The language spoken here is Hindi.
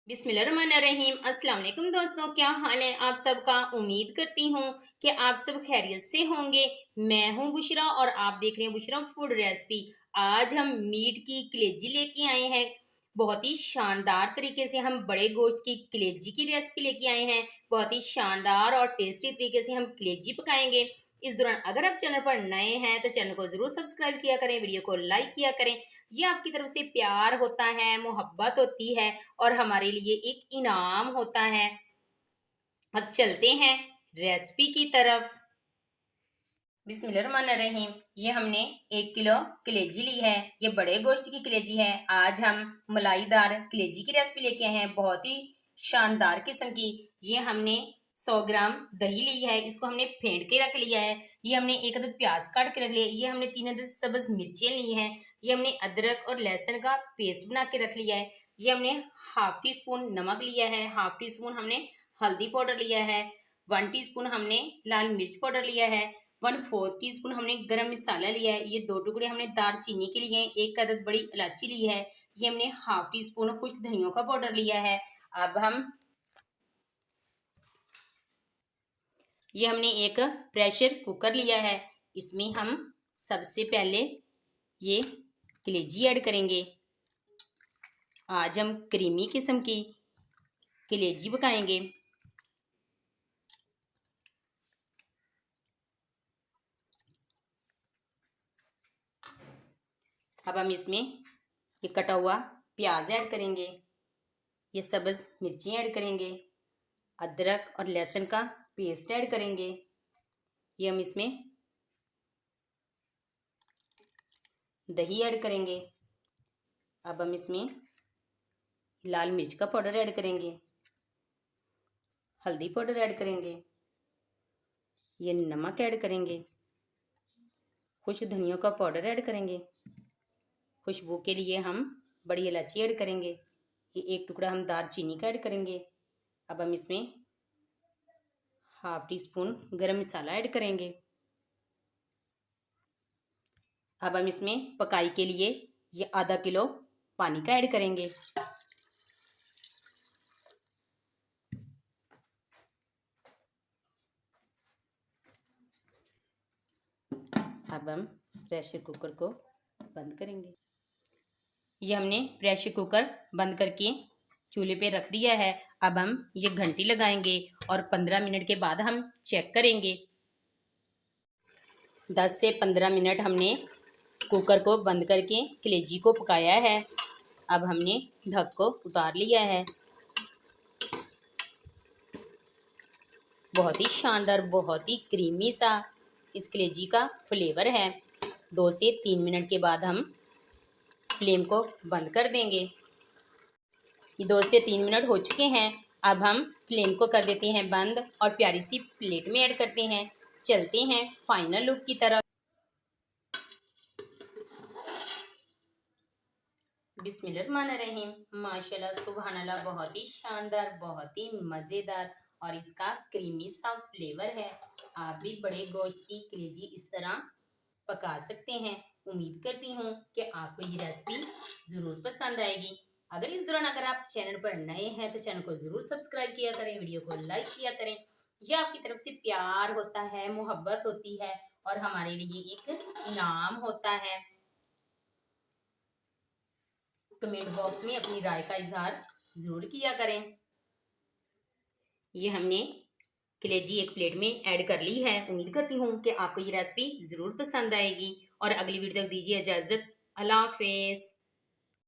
बिस्मिल्लाहिर्रहमानिर्रहीम। अस्सलाम वालेकुम दोस्तों, क्या हाल है आप सबका। उम्मीद करती हूँ कि आप सब खैरियत से होंगे। मैं हूँ बुशरा और आप देख रहे हैं बुशरा फूड रेसिपी। आज हम मीट की कलेजी लेके आए हैं। बहुत ही शानदार तरीके से हम बड़े गोश्त की कलेजी की रेसिपी लेके आए हैं। बहुत ही शानदार और टेस्टी तरीके से हम कलेजी पकाएंगे। इस दौरान अगर आप चैनल पर नए हैं तो चैनल को ज़रूर सब्सक्राइब किया करें, वीडियो को लाइक किया करें। ये आपकी तरफ से प्यार होता है, मोहब्बत होती है और हमारे लिए एक इनाम होता है। अब चलते हैं रेसिपी की तरफ। बिस्मिल्लाहिर्रहमानिर्रहीम। ये हमने 1 किलो कलेजी ली है। ये बड़े गोश्त की कलेजी है। आज हम मलाईदार कलेजी की रेसिपी लेके आए हैं, बहुत ही शानदार किस्म की। ये हमने 100 ग्राम दही ली है, इसको हमने फेंट के रख लिया है। ये हमने 1 अदद प्याज काट के रख लिया है। ये हमने 3 अदद सब्ज मिर्चें ली हैं। ये हमने अदरक और लहसुन का पेस्ट बना के रख लिया है। ये हमने हाफ टी स्पून नमक लिया है, हाफ टी स्पून हमने हल्दी पाउडर लिया है, 1 टीस्पून हमने लाल मिर्च पाउडर लिया है, 1/4 टीस्पून हमने गरम मसाला लिया है। ये 2 टुकड़े हमने दालचीनी के लिए हैं, 1 अदद बड़ी इलायची ली है। ये हमने हाफ टी स्पून खुश्क धनियों का पाउडर लिया है। अब हमने एक प्रेशर कुकर लिया है। इसमें हम सबसे पहले ये कलेजी ऐड करेंगे। आज हम क्रीमी किस्म की कलेजी पकाएंगे। अब हम इसमें ये कटा हुआ प्याज ऐड करेंगे, ये सब्ज मिर्ची ऐड करेंगे, अदरक और लहसुन का पेस्ट ऐड करेंगे। ये हम इसमें दही ऐड करेंगे। अब हम इसमें लाल मिर्च का पाउडर ऐड करेंगे, हल्दी पाउडर ऐड करेंगे, ये नमक ऐड करेंगे, खुश्क धनियों का पाउडर ऐड करेंगे। खुशबू के लिए हम बड़ी इलायची ऐड करेंगे। ये 1 टुकड़ा हम दालचीनी का ऐड करेंगे। अब हम इसमें हाफ टी स्पून गरम मसाला ऐड करेंगे। अब हम इसमें पकाई के लिए ये आधा किलो पानी का ऐड करेंगे। अब हम प्रेशर कुकर को बंद करेंगे। ये हमने प्रेशर कुकर बंद करके चूल्हे पे रख दिया है। अब हम ये घंटी लगाएंगे और 15 मिनट के बाद हम चेक करेंगे। 10 से 15 मिनट हमने कुकर को बंद करके कलेजी को पकाया है। अब हमने ढक को उतार लिया है। बहुत ही शानदार, बहुत ही क्रीमी सा इस कलेजी का फ्लेवर है। 2 से 3 मिनट के बाद हम फ्लेम को बंद कर देंगे। ये 2 से 3 मिनट हो चुके हैं। अब हम फ्लेम को कर देते हैं बंद और प्यारी सी प्लेट में ऐड करते हैं। चलते हैं फाइनल लुक की तरफ। बिस्मिल्लाहिर्रहमानिर्रहीम। माशाल्लाह सुबहानल्लाह, बहुत ही शानदार, बहुत ही मज़ेदार और इसका क्रीमी सा फ्लेवर है। आप भी बड़े गोश्त की कलेजी इस तरह पका सकते हैं। उम्मीद करती हूँ कि आपको ये रेसिपी ज़रूर पसंद आएगी। अगर आप चैनल पर नए हैं तो चैनल को ज़रूर सब्सक्राइब किया करें, वीडियो को लाइक किया करें। यह आपकी तरफ से प्यार होता है, मोहब्बत होती है और हमारे लिए एक इनाम होता है। कमेंट बॉक्स में अपनी राय का इजहार ज़रूर किया करें। ये हमने कलेजी एक प्लेट में ऐड कर ली है। उम्मीद करती हूँ कि आपको ये रेसिपी ज़रूर पसंद आएगी और अगली वीडियो तक दीजिए इजाज़त। अल्लाह हाफ़िज़।